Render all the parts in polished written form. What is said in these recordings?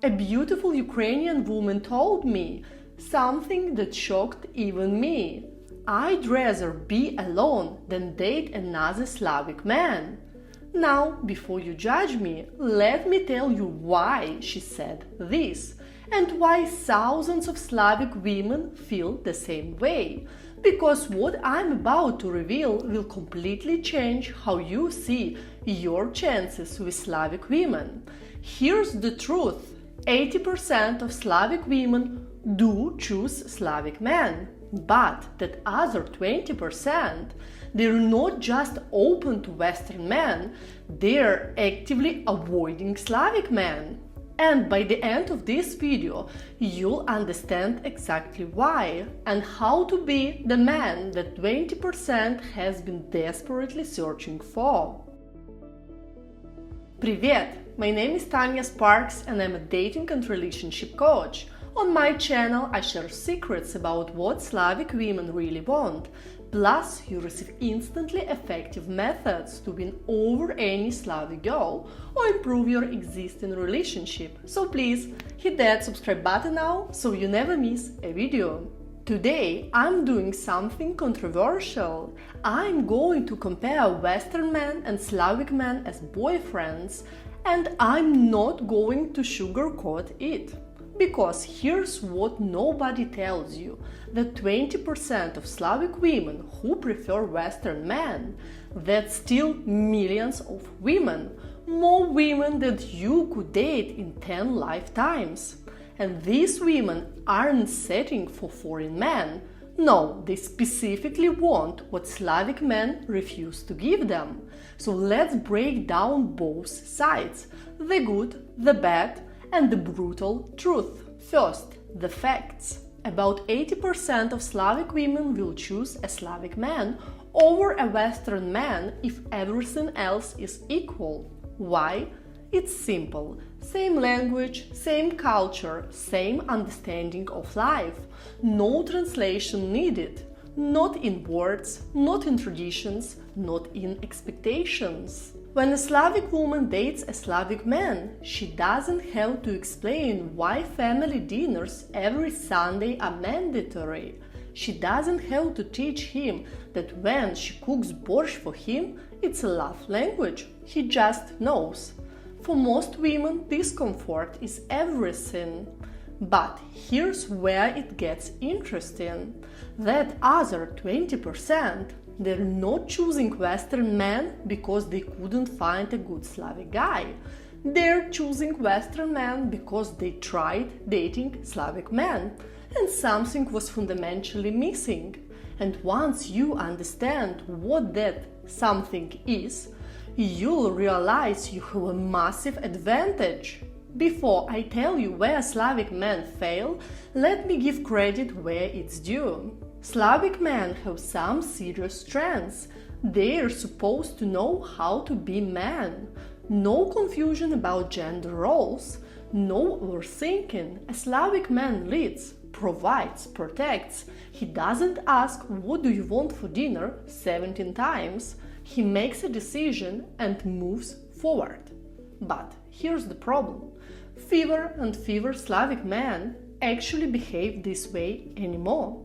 A beautiful Ukrainian woman told me something that shocked even me. I'd rather be alone than date another Slavic man. Now, before you judge me, let me tell you why she said this, and why thousands of Slavic women feel the same way. Because what I'm about to reveal will completely change how you see your chances with Slavic women. Here's the truth: 80% of Slavic women do choose Slavic men. But that other 20%, they're not just open to Western men, they're actively avoiding Slavic men. And by the end of this video, you'll understand exactly why and how to be the man that 20% has been desperately searching for. Привет! My name is Tanya Sparks and I'm a dating and relationship coach. On my channel, I share secrets about what Slavic women really want. Plus, you receive instantly effective methods to win over any Slavic girl or improve your existing relationship. So please, hit that subscribe button now so you never miss a video. Today, I'm doing something controversial. I'm going to compare Western men and Slavic men as boyfriends, and I'm not going to sugarcoat it. Because here's what nobody tells you: that 20% of Slavic women who prefer Western men, that's still millions of women, more women than you could date in 10 lifetimes. And these women aren't settling for foreign men. No, they specifically want what Slavic men refuse to give them. So let's break down both sides: the good, the bad, and the brutal truth. First, the facts. About 80% of Slavic women will choose a Slavic man over a Western man if everything else is equal. Why? It's simple. Same language, same culture, same understanding of life. No translation needed. Not in words, not in traditions, not in expectations. When a Slavic woman dates a Slavic man, she doesn't have to explain why family dinners every Sunday are mandatory. She doesn't have to teach him that when she cooks borscht for him, it's a love language. He just knows. For most women, discomfort is everything. But here's where it gets interesting. That other 20%, they're not choosing Western men because they couldn't find a good Slavic guy. They're choosing Western men because they tried dating Slavic men and something was fundamentally missing. And once you understand what that something is, you'll realize you have a massive advantage. Before I tell you where Slavic men fail, let me give credit where it's due. Slavic men have some serious strengths. They're supposed to know how to be men. No confusion about gender roles. No overthinking. A Slavic man leads, provides, protects. He doesn't ask "what do you want for dinner" 17 times. He makes a decision and moves forward. But here's the problem. Fewer and fewer Slavic men actually behave this way anymore.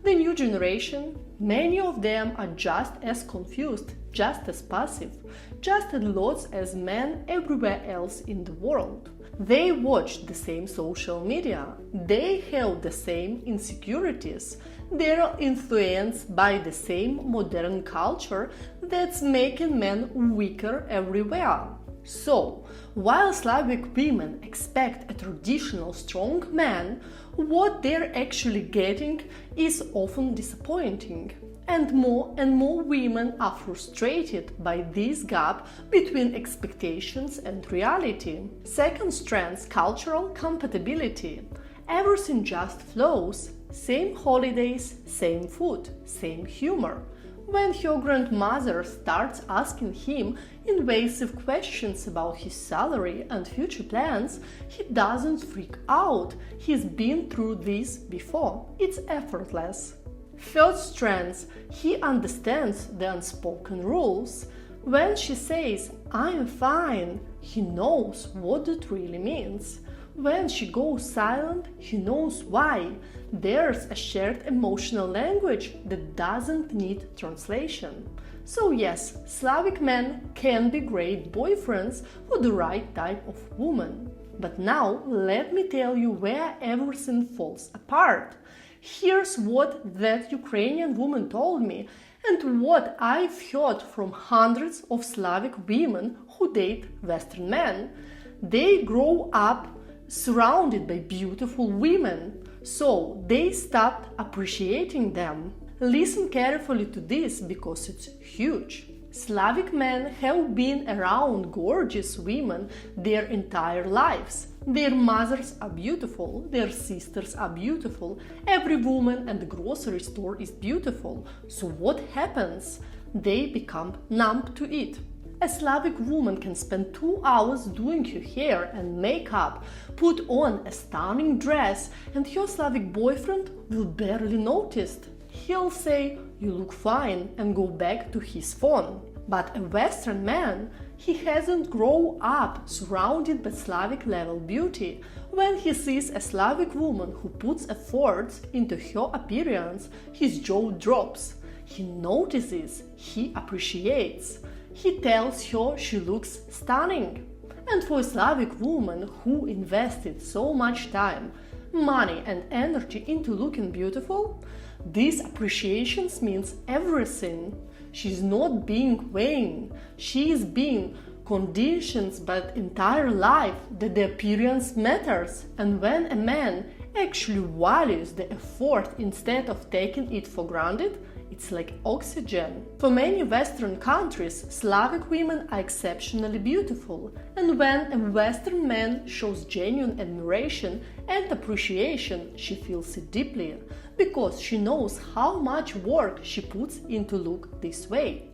The new generation, many of them are just as confused, just as passive, just as lost as men everywhere else in the world. They watch the same social media, they have the same insecurities, they're influenced by the same modern culture that's making men weaker everywhere. So, while Slavic women expect a traditional strong man, what they're actually getting is often disappointing. And more women are frustrated by this gap between expectations and reality. Second strength: cultural compatibility. Everything just flows. Same holidays, same food, same humor. When your grandmother starts asking him invasive questions about his salary and future plans, he doesn't freak out. He's been through this before. It's effortless. Third strength: he understands the unspoken rules. When she says "I'm fine," he knows what it really means. When she goes silent, he knows why. There's a shared emotional language that doesn't need translation. So yes, Slavic men can be great boyfriends for the right type of woman. But now let me tell you where everything falls apart. Here's what that Ukrainian woman told me and what I've heard from hundreds of Slavic women who date Western men. They grow up surrounded by beautiful women, so they stopped appreciating them. Listen carefully to this because it's huge. Slavic men have been around gorgeous women their entire lives. Their mothers are beautiful, their sisters are beautiful, every woman at the grocery store is beautiful. So what happens? They become numb to it. A Slavic woman can spend 2 hours doing her hair and makeup, put on a stunning dress, and her Slavic boyfriend will barely notice. He'll say, "You look fine," and go back to his phone. But a Western man, he hasn't grown up surrounded by Slavic level beauty. When he sees a Slavic woman who puts efforts into her appearance, his jaw drops. He notices, he appreciates. He tells her she looks stunning. And for a Slavic woman who invested so much time, money and energy into looking beautiful, this appreciation means everything. She's not being vain. She is being conditioned by entire life that the appearance matters. And when a man actually values the effort instead of taking it for granted, it's like oxygen. For many Western countries, Slavic women are exceptionally beautiful. And when a Western man shows genuine admiration and appreciation, she feels it deeply, because she knows how much work she puts into look this way.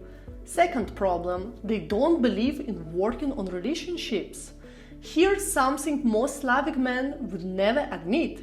Second problem, they don't believe in working on relationships. Here's something most Slavic men would never admit.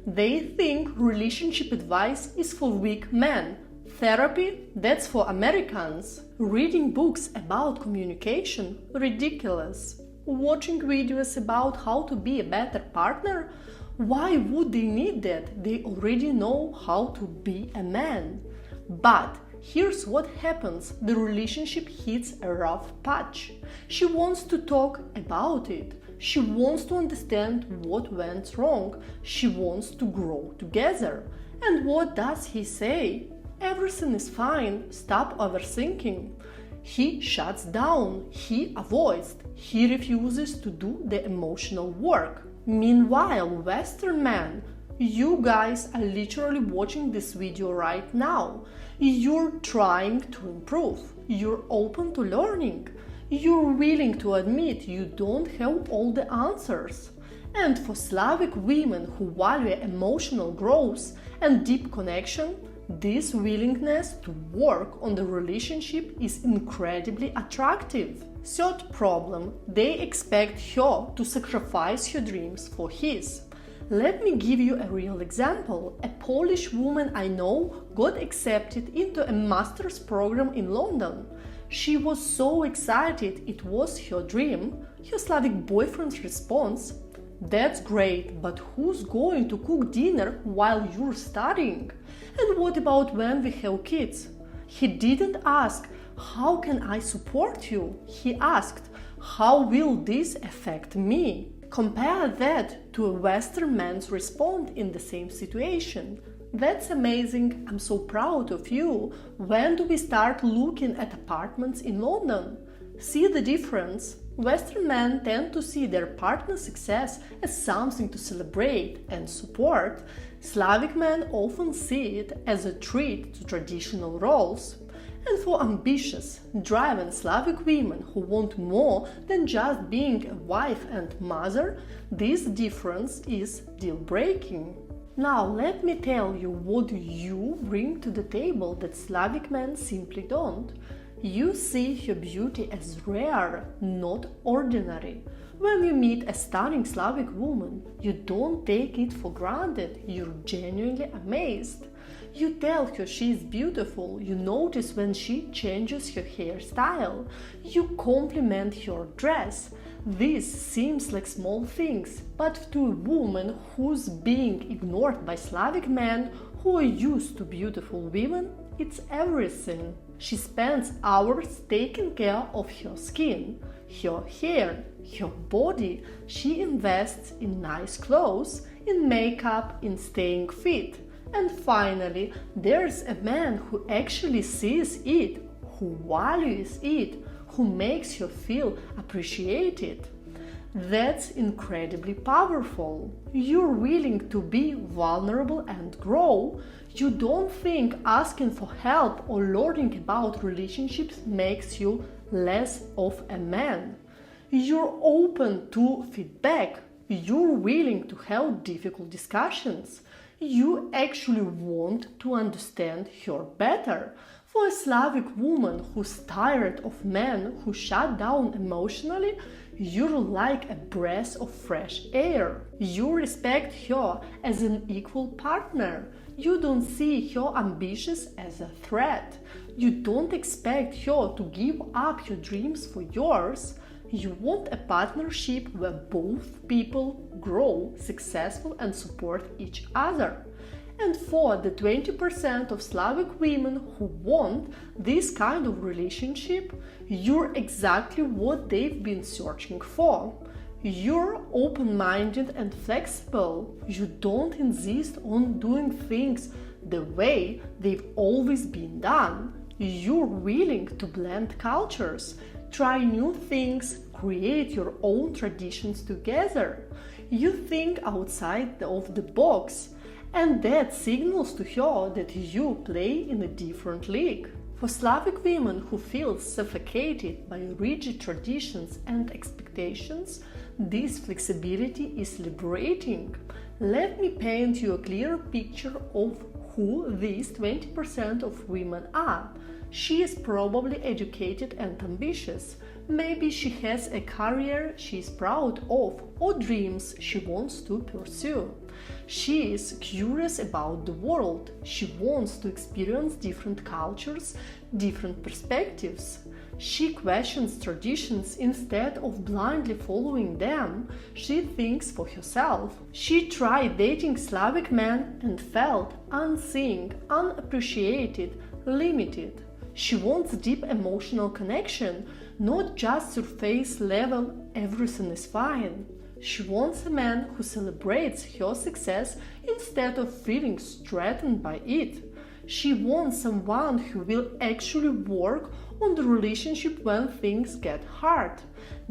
They think relationship advice is for weak men. Therapy, that's for Americans. Reading books about communication, ridiculous. Watching videos about how to be a better partner, why would they need that? They already know how to be a man. But here's what happens. The relationship hits a rough patch. She wants to talk about it. She wants to understand what went wrong. She wants to grow together. And what does he say? Everything is fine, stop overthinking. He shuts down, he avoids, he refuses to do the emotional work. Meanwhile, Western men, you guys are literally watching this video right now. You're trying to improve, you're open to learning, you're willing to admit you don't have all the answers. And for Slavic women who value emotional growth and deep connection, this willingness to work on the relationship is incredibly attractive. Third problem, they expect her to sacrifice her dreams for his. Let me give you a real example. A Polish woman I know got accepted into a master's program in London. She was so excited, it was her dream. Her Slavic boyfriend's response, "That's great, but who's going to cook dinner while you're studying? And what about when we have kids?" He didn't ask, "How can I support you?" He asked, "How will this affect me?" Compare that to a Western man's response in the same situation. "That's amazing, I'm so proud of you. When do we start looking at apartments in London?" See the difference? Western men tend to see their partner's success as something to celebrate and support. Slavic men often see it as a treat to traditional roles. And for ambitious, driven Slavic women who want more than just being a wife and mother, this difference is deal-breaking. Now let me tell you what you bring to the table that Slavic men simply don't. You see her beauty as rare, not ordinary. When you meet a stunning Slavic woman, you don't take it for granted, you're genuinely amazed. You tell her she is beautiful, you notice when she changes her hairstyle, you compliment her dress. This seems like small things, but to a woman who's being ignored by Slavic men who are used to beautiful women, it's everything. She spends hours taking care of her skin, her hair, her body. She invests in nice clothes, in makeup, in staying fit. And finally, there's a man who actually sees it, who values it, who makes her feel appreciated. That's incredibly powerful. You're willing to be vulnerable and grow. You don't think asking for help or learning about relationships makes you less of a man. You're open to feedback. You're willing to have difficult discussions. You actually want to understand her better. For a Slavic woman who's tired of men who shut down emotionally, you're like a breath of fresh air. You respect her as an equal partner. You don't see her ambitions as a threat. You don't expect her to give up her dreams for yours. You want a partnership where both people grow, successful, and support each other. And for the 20% of Slavic women who want this kind of relationship, you're exactly what they've been searching for. You're open-minded and flexible. You don't insist on doing things the way they've always been done. You're willing to blend cultures, try new things, create your own traditions together. You think outside of the box. And that signals to her that you play in a different league. For Slavic women who feel suffocated by rigid traditions and expectations, this flexibility is liberating. Let me paint you a clear picture of who these 20% of women are. She is probably educated and ambitious. Maybe she has a career she is proud of or dreams she wants to pursue. She is curious about the world. She wants to experience different cultures, different perspectives. She questions traditions instead of blindly following them. She thinks for herself. She tried dating Slavic men and felt unseen, unappreciated, limited. She wants deep emotional connection, not just surface level everything is fine. She wants a man who celebrates her success instead of feeling threatened by it. She wants someone who will actually work on the relationship when things get hard.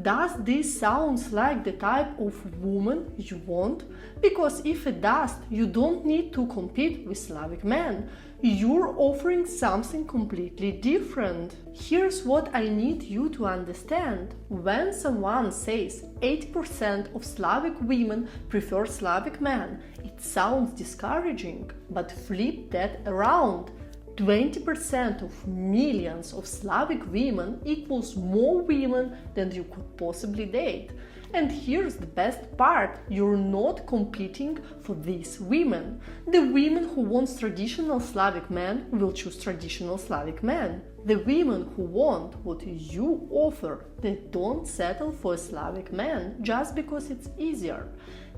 Does this sound like the type of woman you want? Because if it does, you don't need to compete with Slavic men. You're offering something completely different. Here's what I need you to understand. When someone says 80% of Slavic women prefer Slavic men, it sounds discouraging, but flip that around. 20% of millions of Slavic women equals more women than you could possibly date. And here's the best part, you're not competing for these women. The women who want traditional Slavic men will choose traditional Slavic men. The women who want what you offer, they don't settle for a Slavic man just because it's easier.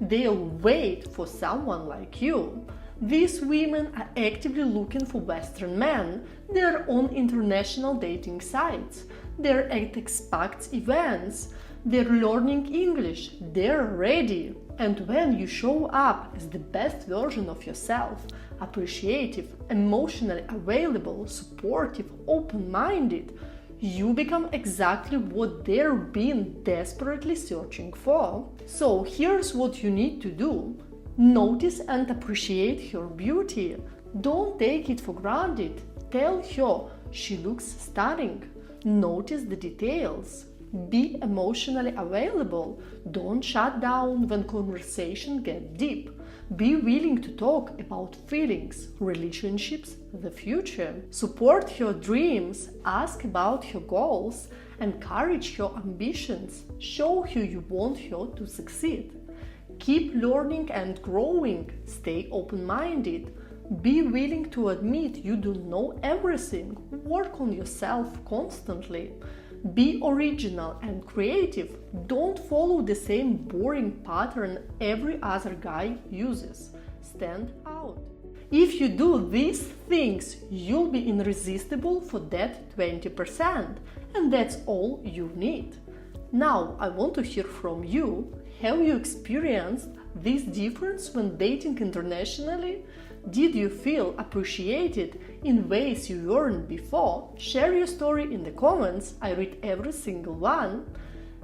They'll wait for someone like you. These women are actively looking for Western men. They're on international dating sites. They're at expats events. They're learning English. They're ready. And when you show up as the best version of yourself, appreciative, emotionally available, supportive, open-minded, you become exactly what they're being desperately searching for. So here's what you need to do. Notice and appreciate her beauty. Don't take it for granted. Tell her she looks stunning. Notice the details. Be emotionally available. Don't shut down when conversation gets deep. Be willing to talk about feelings, relationships, the future. Support her dreams. Ask about her goals. Encourage her ambitions. Show her you want her to succeed. Keep learning and growing. Stay open-minded. Be willing to admit you don't know everything. Work on yourself constantly. Be original and creative. Don't follow the same boring pattern every other guy uses. Stand out. If you do these things, you'll be irresistible for that 20%, and that's all you need. Now, I want to hear from you. Have you experienced this difference when dating internationally? Did you feel appreciated in ways you weren't before? Share your story in the comments. I read every single one.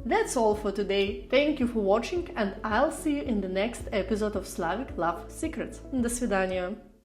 That's all for today. Thank you for watching, and I'll see you in the next episode of Slavic Love Secrets. До свидания.